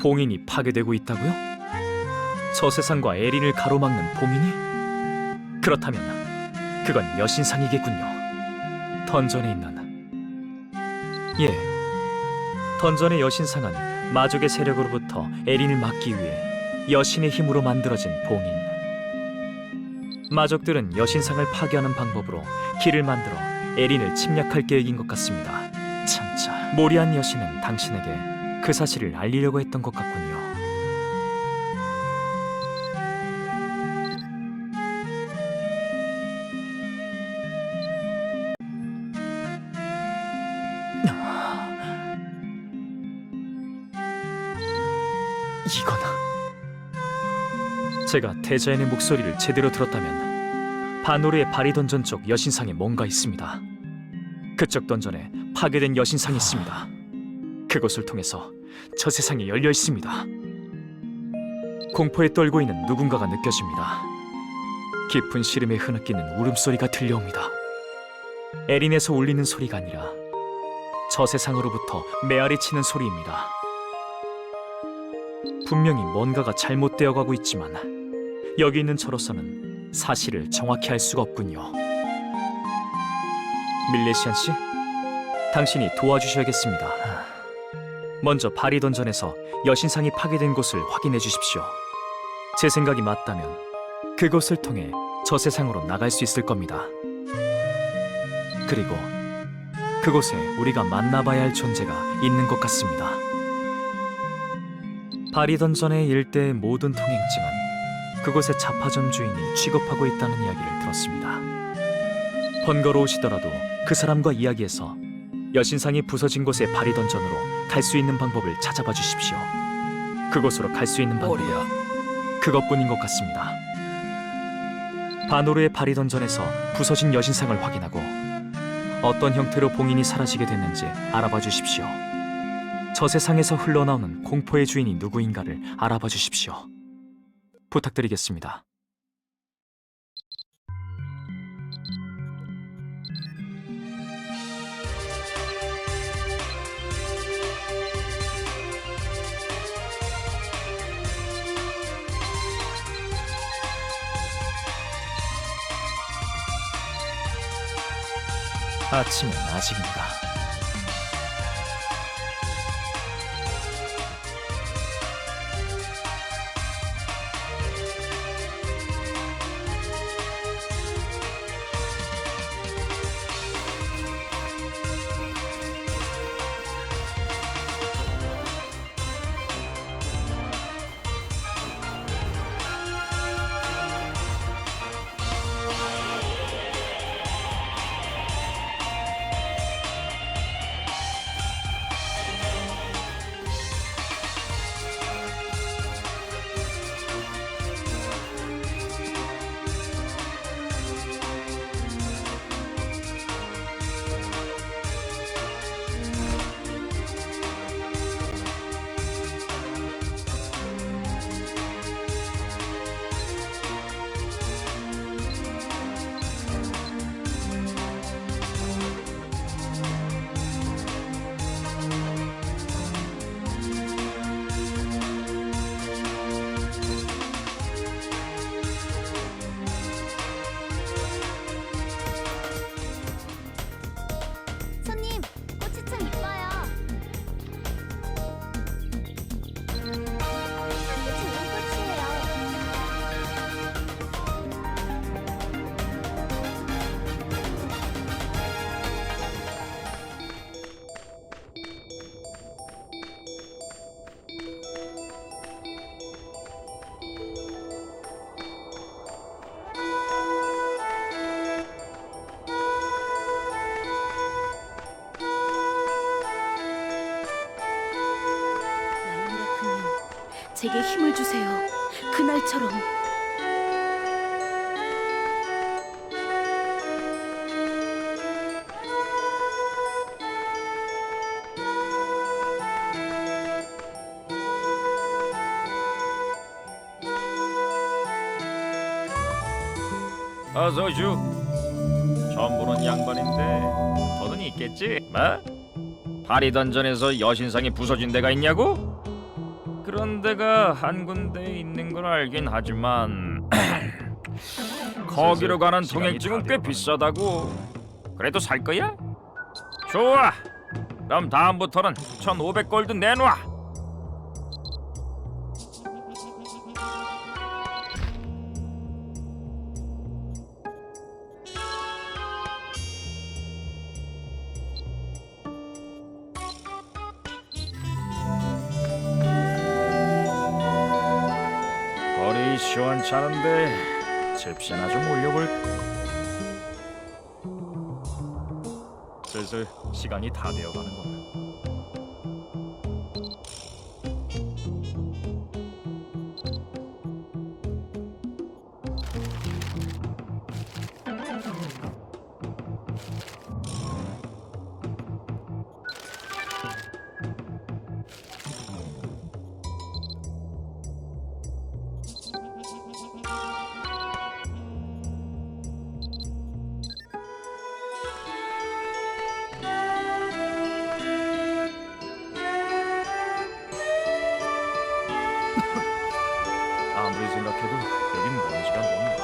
봉인이 파괴되고 있다고요? 저 세상과 에린을 가로막는 봉인이? 그렇다면 그건 여신상이겠군요. 던전에 있는... 예, 던전의 여신상은 마족의 세력으로부터 에린을 막기 위해 여신의 힘으로 만들어진 봉인. 마족들은 여신상을 파괴하는 방법으로 길을 만들어 에린을 침략할 계획인 것 같습니다. 참자, 모리안 여신은 당신에게 그 사실을 알리려고 했던 것 같군요. 이거나... 제가 대자연의 목소리를 제대로 들었다면 바노르의 바리 던전 쪽 여신상에 뭔가 있습니다. 그쪽 던전에 파괴된 여신상이 있습니다. 그것을 통해서 저 세상이 열려 있습니다. 공포에 떨고 있는 누군가가 느껴집니다. 깊은 시름에 흐느끼는 울음소리가 들려옵니다. 에린에서 울리는 소리가 아니라 저 세상으로부터 메아리 치는 소리입니다. 분명히 뭔가가 잘못되어 가고 있지만 여기 있는 저로서는 사실을 정확히 알 수가 없군요. 밀레시안 씨, 당신이 도와주셔야겠습니다. 먼저 바리 던전에서 여신상이 파괴된 곳을 확인해 주십시오. 제 생각이 맞다면 그곳을 통해 저 세상으로 나갈 수 있을 겁니다. 그리고 그곳에 우리가 만나봐야 할 존재가 있는 것 같습니다. 바리 던전의 일대의 모든 통행증은 그곳의 자파점 주인이 취급하고 있다는 이야기를 들었습니다. 번거로우시더라도 그 사람과 이야기해서 여신상이 부서진 곳의 바리 던전으로 갈 수 있는 방법을 찾아봐 주십시오. 그곳으로 갈 수 있는 방법은 그것뿐인 것 같습니다. 바노르의 바리 던전에서 부서진 여신상을 확인하고 어떤 형태로 봉인이 사라지게 됐는지 알아봐 주십시오. 저 세상에서 흘러나오는 공포의 주인이 누구인가를 알아봐 주십시오. 부탁드리겠습니다. 아침은 아직인가? 손님, 꽃이 참 이뻐요. 향기 좋은 꽃이에요. 라이미라크님, 제게 힘을 주세요. 그날처럼. 어서 오슈. 처음 보는 양반인데 더는 있겠지? 뭐? 파리 던전에서 여신상이 부서진 데가 있냐고? 그런 데가 한 군데 있는 걸 알긴 하지만 거기로 가는 시간이 통행증은 다 꽤 되어가는 비싸다고. 그래도 살 거야? 좋아. 그럼 다음부터는 1,500골드 내놔. 거리 시원찮은데 집시나 좀 올려볼까? 슬슬 시간이 다 되어가는군. 아무리 생각해도 여긴 먼지가 너무 많아.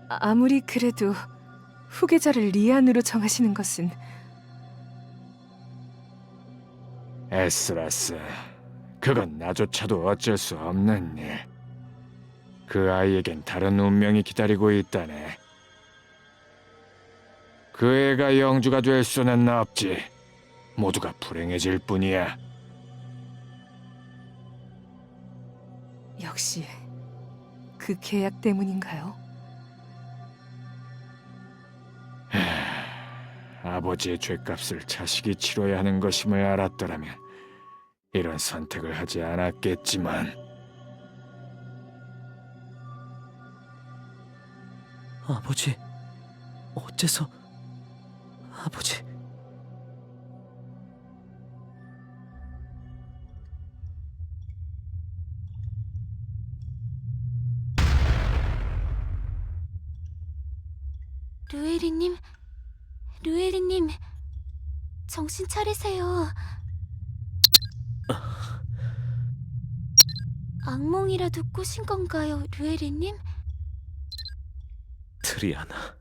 아무리 그래도 후계자를 리안으로 정하시는 것은 에스라스, 그건 나조차도 어쩔 수 없는 일. 그 아이에겐 다른 운명이 기다리고 있다네. 그 애가 영주가 될 수는 없지. 모두가 불행해질 뿐이야. 역시 그 계약 때문인가요? 아버지의 죗값을 자식이 치러야 하는 것임을 알았더라면 이런 선택을 하지 않았겠지만. 아버지, 어째서 아버지? 루에리님, 루에리님, 정신 차리세요. 악몽이라도 꾸신 건가요, 루에리님? 트리아나,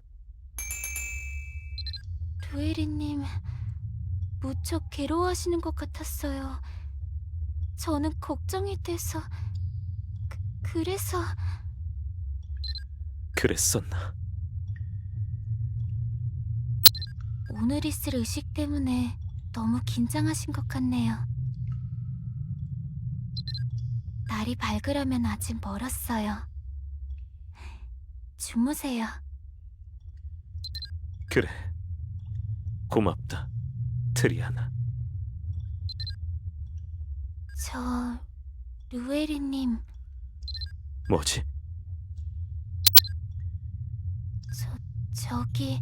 루에리님, 무척 괴로워하시는 것 같았어요. 저는 걱정이 돼서, 그래서... 그랬었나? 오늘 있을 의식 때문에 너무 긴장하신 것 같네요. 날이 밝으려면 아직 멀었어요. 주무세요. 그래, 고맙다, 트리아나. 저... 루에리님, 뭐지? 저기...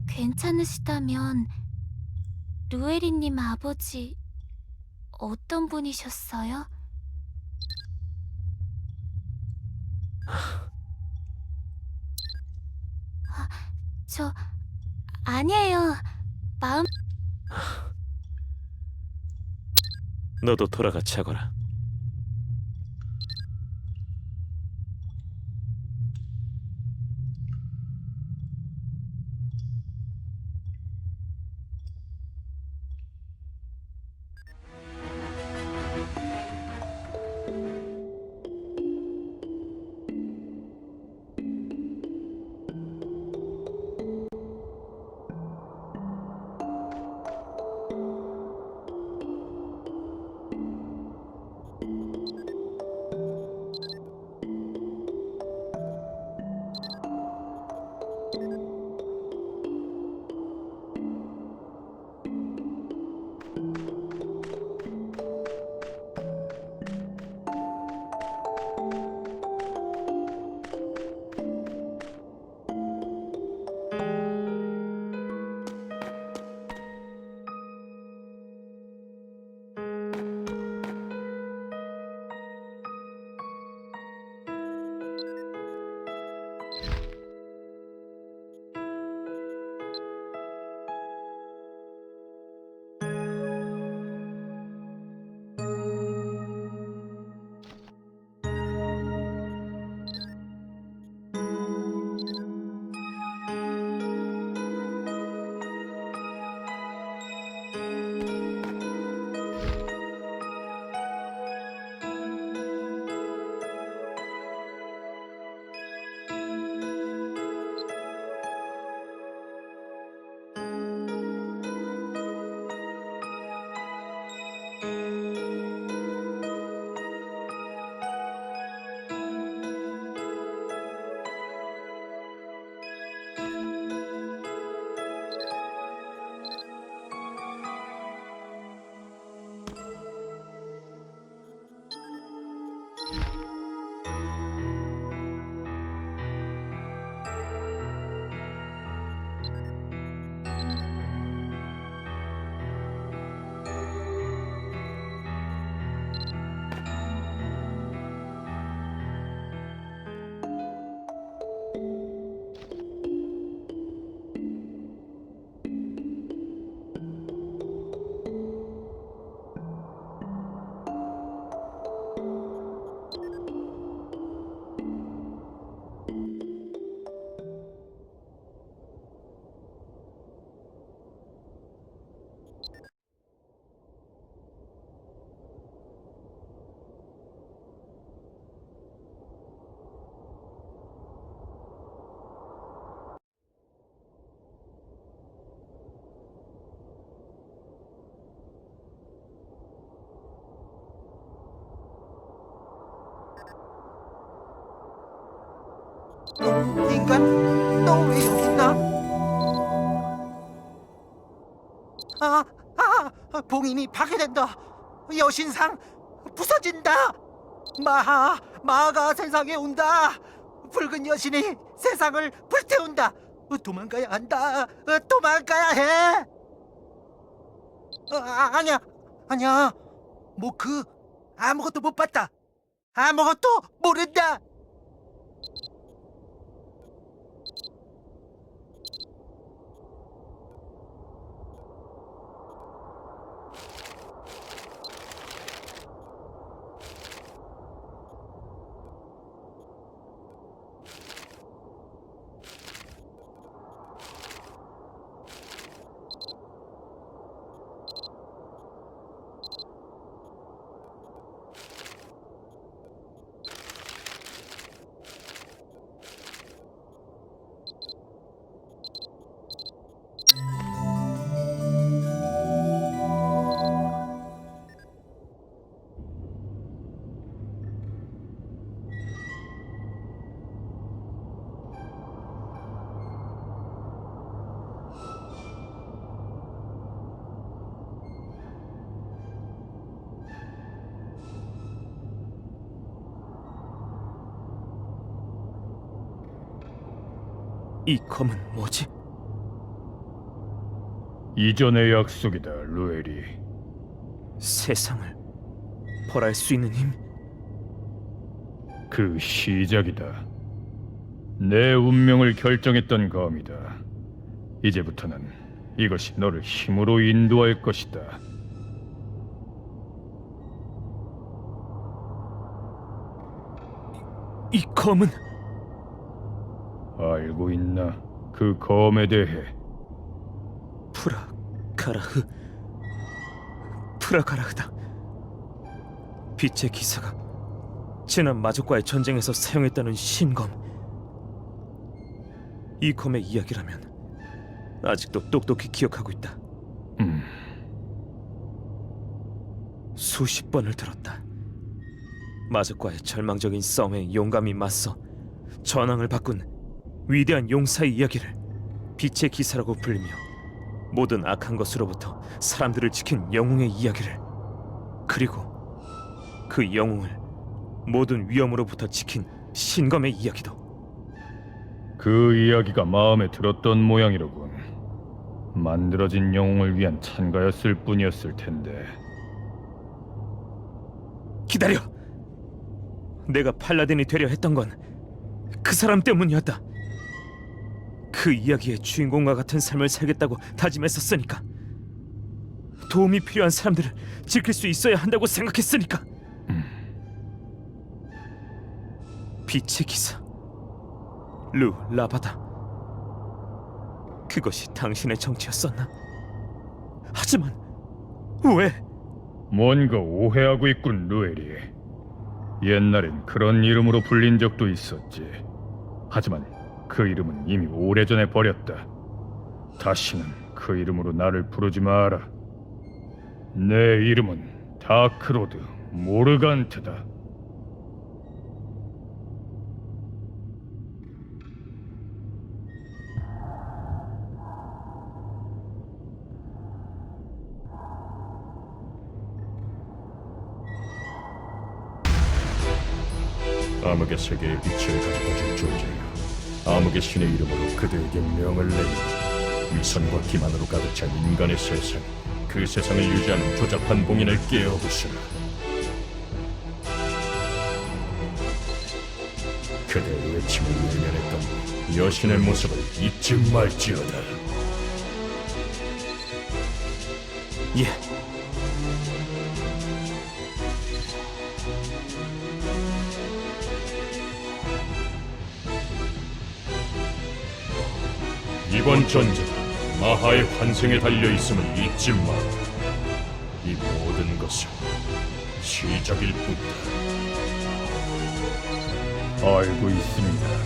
괜찮으시다면 루에리님 아버지 어떤 분이셨어요? 저... 아니에요. 마음... 너도 돌아가 자거라. 인간, 너 왜 여기 있나? 봉인이 파괴된다. 여신상 부서진다. 마가 세상에 온다. 붉은 여신이 세상을 불태운다. 도망가야 한다. 도망가야 해. 아니야. 모크 아무것도 못 봤다. 아무것도 모른다. 이 검은 뭐지? 이전의 약속이다, 루엘이. 세상을 벌할 수 있는 힘? 그 시작이다. 내 운명을 결정했던 검이다. 이제부터는 이것이 너를 힘으로 인도할 것이다. 이 검은 알고 있나? 그 검에 대해. 프라가라흐다. 빛의 기사가 지난 마족과의 전쟁에서 사용했다는 신검. 이 검의 이야기라면 아직도 똑똑히 기억하고 있다. 수십 번을 들었다. 마족과의 절망적인 싸움에 용감히 맞서 전황을 바꾼 위대한 용사의 이야기를 빛의 기사라고 불리며 모든 악한 것으로부터 사람들을 지킨 영웅의 이야기를, 그리고 그 영웅을 모든 위험으로부터 지킨 신검의 이야기도. 그 이야기가 마음에 들었던 모양이로군. 만들어진 영웅을 위한 찬가였을 뿐이었을 텐데. 기다려! 내가 팔라딘이 되려 했던 건 그 사람 때문이었다. 그 이야기의 주인공과 같은 삶을 살겠다고 다짐했었으니까. 도움이 필요한 사람들을 지킬 수 있어야 한다고 생각했으니까. 빛의 기사 루 라바다. 그것이 당신의 정체였었나? 하지만 왜? 뭔가 오해하고 있군, 루엘이. 옛날엔 그런 이름으로 불린 적도 있었지. 하지만 그 이름은 이미 오래전에 버렸다. 다시는 그 이름으로 나를 부르지 마라. 내 이름은 다크로드 모르간트다. 암흑의 세계의 빛을 가져다준 존재여, 암흑의 신의 이름으로 그대에게 명을 내리니 위선과 기만으로 가득 찬 인간의 세상, 그 세상을 유지하는 조잡한 봉인을 깨어부수라. 그대의 외침을 외면했던 여신의 모습을 잊지 말지어다. 예. 이번 전쟁 마하의 환생에 달려있음을 잊지 마라. 이 모든 것은 시작일 뿐이다. 알고 있습니다.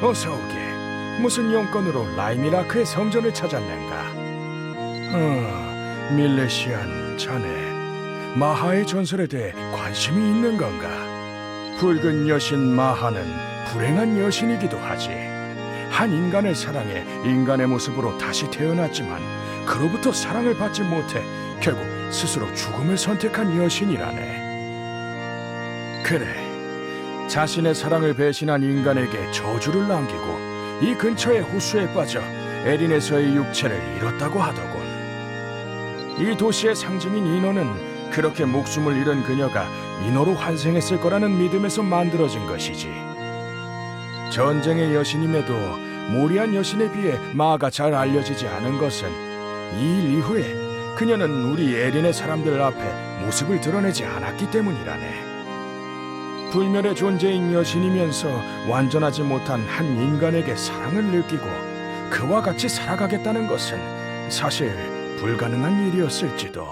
어서 오게. 무슨 용건으로 라이미라크의 성전을 찾았는가? 밀레시안, 자네 마하의 전설에 대해 관심이 있는 건가? 붉은 여신 마하는 불행한 여신이기도 하지. 한 인간을 사랑해 인간의 모습으로 다시 태어났지만 그로부터 사랑을 받지 못해 결국 스스로 죽음을 선택한 여신이라네. 그래, 자신의 사랑을 배신한 인간에게 저주를 남기고 이 근처의 호수에 빠져 에린에서의 육체를 잃었다고 하더군. 이 도시의 상징인 인어는 그렇게 목숨을 잃은 그녀가 인어로 환생했을 거라는 믿음에서 만들어진 것이지. 전쟁의 여신임에도 모리안 여신에 비해 마가 잘 알려지지 않은 것은 이 일 이후에 그녀는 우리 에린의 사람들 앞에 모습을 드러내지 않았기 때문이라네. 불멸의 존재인 여신이면서 완전하지 못한 한 인간에게 사랑을 느끼고 그와 같이 살아가겠다는 것은 사실 불가능한 일이었을지도.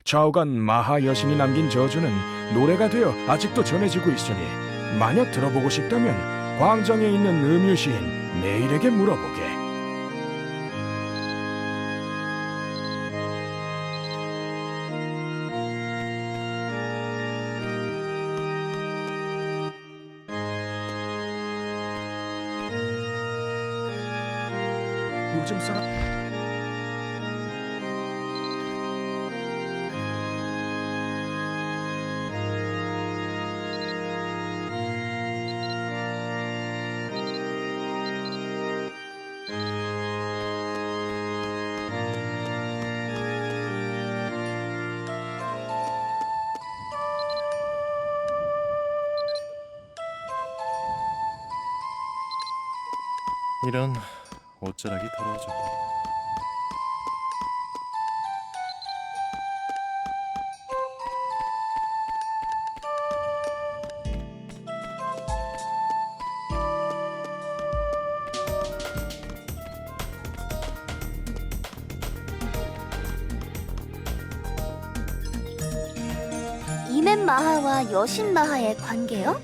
좌우간 마하 여신이 남긴 저주는 노래가 되어 아직도 전해지고 있으니 만약 들어보고 싶다면 광장에 있는 음유시인 메일에게 물어보게. 요즘 사람 이런 옷자락이 더러워졌다. 이멘 마하와 여신 마하의 관계요?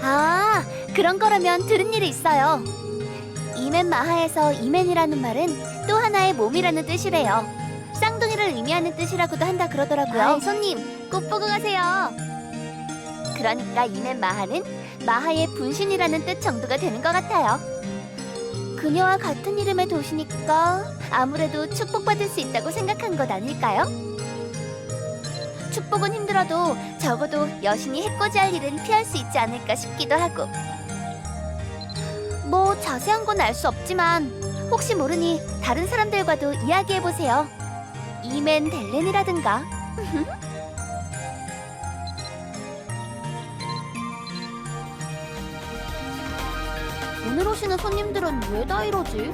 아, 그런 거라면 들은 일이 있어요. 이멘 마하에서 이멘이라는 말은 또 하나의 몸이라는 뜻이래요. 쌍둥이를 의미하는 뜻이라고도 한다 그러더라고요. 아이, 손님, 꼭 보고 가세요. 그러니까 이멘 마하는 마하의 분신이라는 뜻 정도가 되는 것 같아요. 그녀와 같은 이름의 도시니까 아무래도 축복받을 수 있다고 생각한 것 아닐까요? 축복은 힘들어도 적어도 여신이 해코지할 일은 피할 수 있지 않을까 싶기도 하고. 뭐 자세한 건 알 수 없지만 혹시 모르니 다른 사람들과도 이야기해보세요. 이멘 델렌이라든가. 오늘 오시는 손님들은 왜 다 이러지?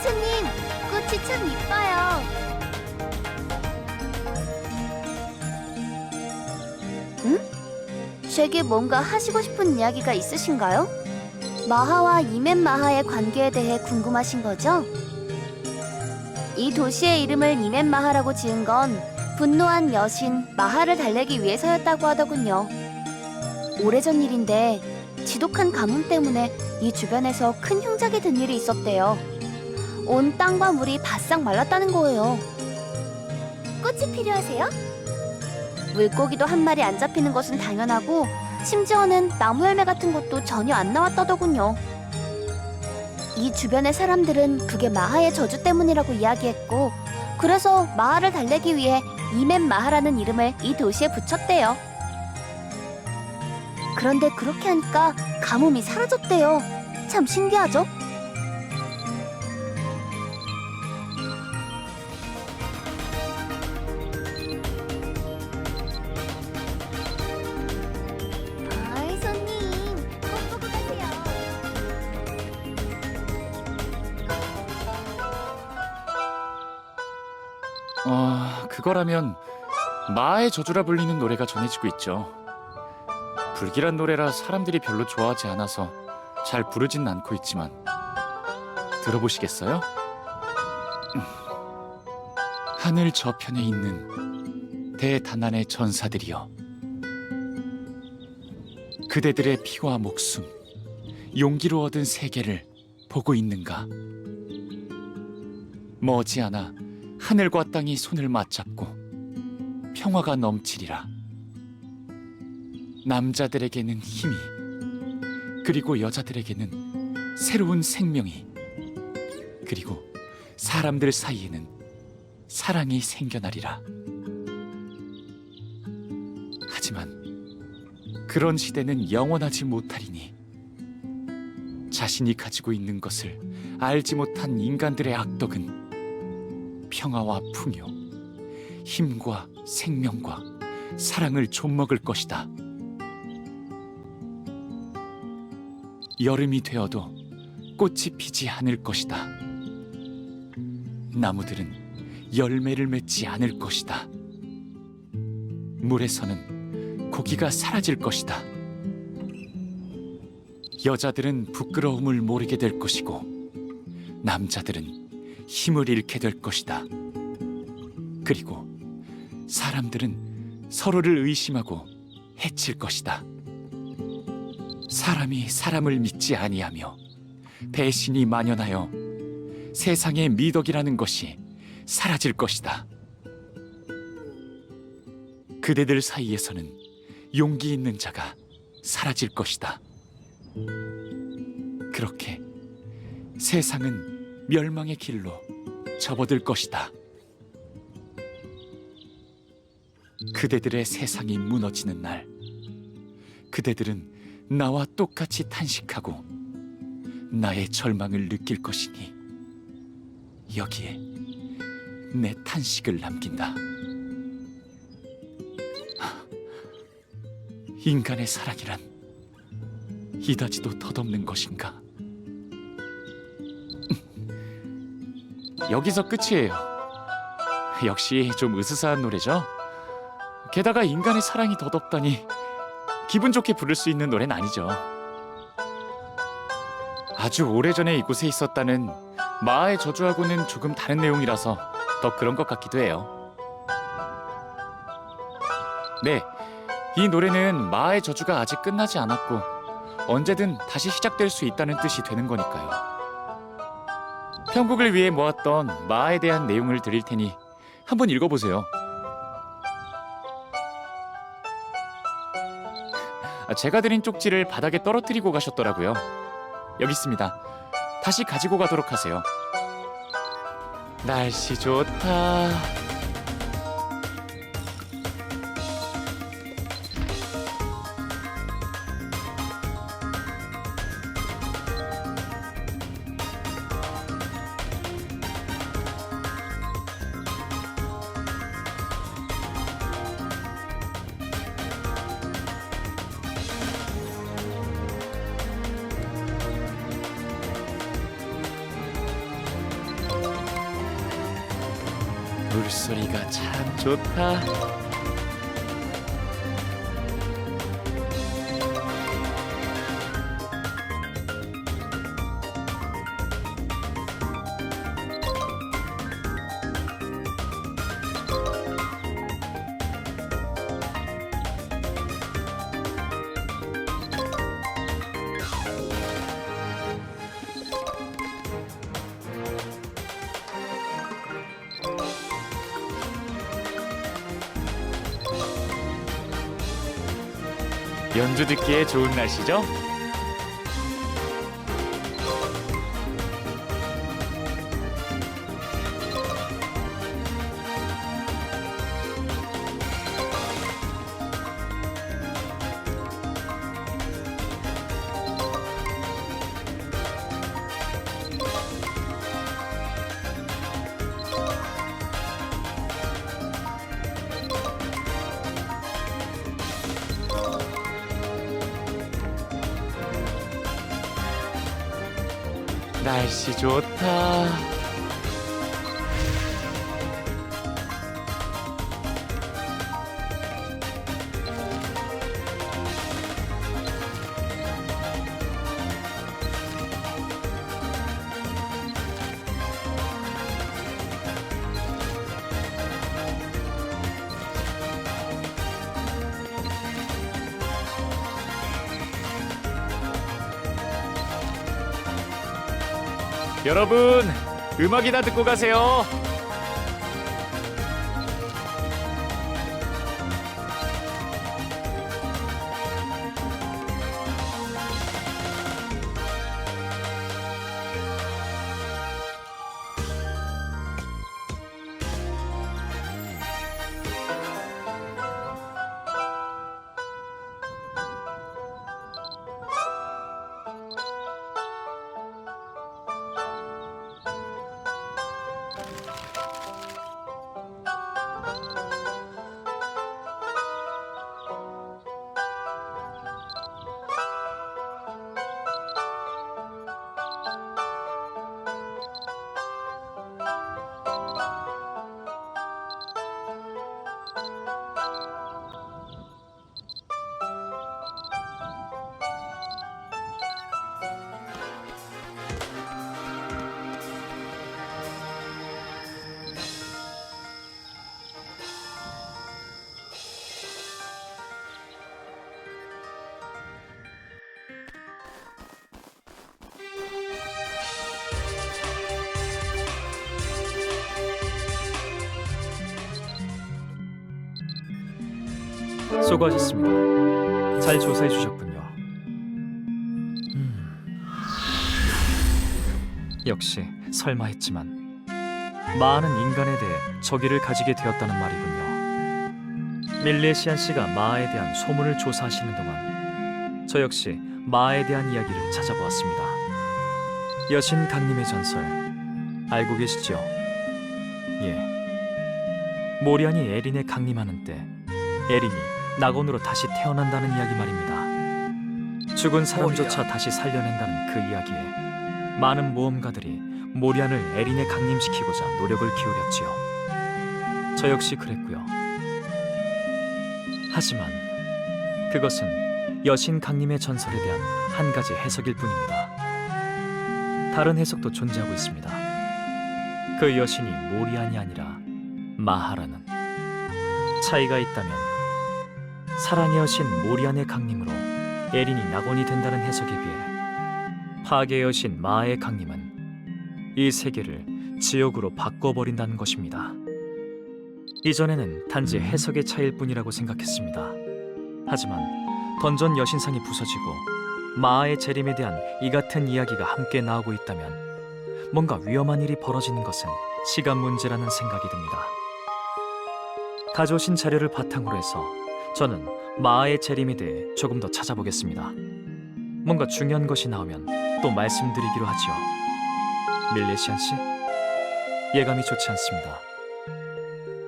손님, 꽃이 참 이뻐요. 제게 뭔가 하시고 싶은 이야기가 있으신가요? 마하와 이멘 마하의 관계에 대해 궁금하신 거죠? 이 도시의 이름을 이멘 마하라고 지은 건 분노한 여신 마하를 달래기 위해서였다고 하더군요. 오래전 일인데 지독한 가뭄 때문에 이 주변에서 큰 흉작이 든 일이 있었대요. 온 땅과 물이 바싹 말랐다는 거예요. 꽃이 필요하세요? 물고기도 한 마리 안 잡히는 것은 당연하고 심지어는 나무 열매 같은 것도 전혀 안 나왔다더군요. 이 주변의 사람들은 그게 마하의 저주 때문이라고 이야기했고 그래서 마하를 달래기 위해 이멘 마하라는 이름을 이 도시에 붙였대요. 그런데 그렇게 하니까 가뭄이 사라졌대요. 참 신기하죠? 그거라면 마의 저주라 불리는 노래가 전해지고 있죠. 불길한 노래라 사람들이 별로 좋아하지 않아서 잘 부르진 않고 있지만 들어보시겠어요? 하늘 저편에 있는 대단한의 전사들이여, 그대들의 피와 목숨, 용기로 얻은 세계를 보고 있는가? 머지않아 하늘과 땅이 손을 맞잡고 평화가 넘치리라. 남자들에게는 힘이, 그리고 여자들에게는 새로운 생명이, 그리고 사람들 사이에는 사랑이 생겨나리라. 하지만 그런 시대는 영원하지 못하리니 자신이 가지고 있는 것을 알지 못한 인간들의 악덕은 평화와 풍요, 힘과 생명과 사랑을 좀먹을 것이다. 여름이 되어도 꽃이 피지 않을 것이다. 나무들은 열매를 맺지 않을 것이다. 물에서는 고기가 사라질 것이다. 여자들은 부끄러움을 모르게 될 것이고 남자들은 힘을 잃게 될 것이다. 그리고 사람들은 서로를 의심하고 해칠 것이다. 사람이 사람을 믿지 아니하며 배신이 만연하여 세상의 미덕이라는 것이 사라질 것이다. 그대들 사이에서는 용기 있는 자가 사라질 것이다. 그렇게 세상은 멸망의 길로 접어들 것이다. 그대들의 세상이 무너지는 날, 그대들은 나와 똑같이 탄식하고 나의 절망을 느낄 것이니 여기에 내 탄식을 남긴다. 인간의 사랑이란 이다지도 덧없는 것인가? 여기서 끝이에요. 역시 좀 으스스한 노래죠? 게다가 인간의 사랑이 덧없다니 기분 좋게 부를 수 있는 노래는 아니죠. 아주 오래전에 이곳에 있었다는 마의 저주하고는 조금 다른 내용이라서 더 그런 것 같기도 해요. 네, 이 노래는 마의 저주가 아직 끝나지 않았고 언제든 다시 시작될 수 있다는 뜻이 되는 거니까요. 편곡을 위해 모았던 마에 대한 내용을 드릴 테니 한번 읽어보세요. 제가 드린 쪽지를 바닥에 떨어뜨리고 가셨더라고요. 여기 있습니다. 다시 가지고 가도록 하세요. 날씨 좋다. 물소리가 참 좋다. 연주 듣기에 좋은 날씨죠? 날씨 좋다. 여러분, 음악이나 듣고 가세요. 수고하셨습니다. 잘 조사해 주셨군요. 역시 설마 했지만 마하는 인간에 대해 적의를 가지게 되었다는 말이군요. 밀레시안 씨가 마하에 대한 소문을 조사하시는 동안 저 역시 마하에 대한 이야기를 찾아보았습니다. 여신 강림의 전설 알고 계시죠? 예. 모리안이 에린에 강림하는 때 에린이 낙원으로 다시 태어난다는 이야기 말입니다. 죽은 사람조차 다시 살려낸다는 그 이야기에 많은 모험가들이 모리안을 에린에 강림시키고자 노력을 기울였지요. 저 역시 그랬고요. 하지만 그것은 여신 강림의 전설에 대한 한 가지 해석일 뿐입니다. 다른 해석도 존재하고 있습니다. 그 여신이 모리안이 아니라 마하라는. 차이가 있다면 사랑의 여신 모리안의 강림으로 에린이 낙원이 된다는 해석에 비해 파괴의 여신 마하의 강림은 이 세계를 지옥으로 바꿔버린다는 것입니다. 이전에는 단지 해석의 차이일 뿐이라고 생각했습니다. 하지만 던전 여신상이 부서지고 마하의 재림에 대한 이 같은 이야기가 함께 나오고 있다면 뭔가 위험한 일이 벌어지는 것은 시간 문제라는 생각이 듭니다. 가져오신 자료를 바탕으로 해서 저는 마하의 재림에 대해 조금 더 찾아보겠습니다. 뭔가 중요한 것이 나오면 또 말씀드리기로 하죠. 밀레시안 씨, 예감이 좋지 않습니다.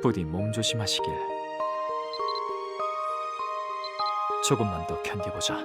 부디 몸조심하시길. 조금만 더 견뎌보자.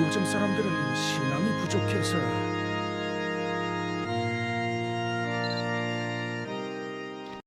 요즘 사람들은 신앙이 부족해서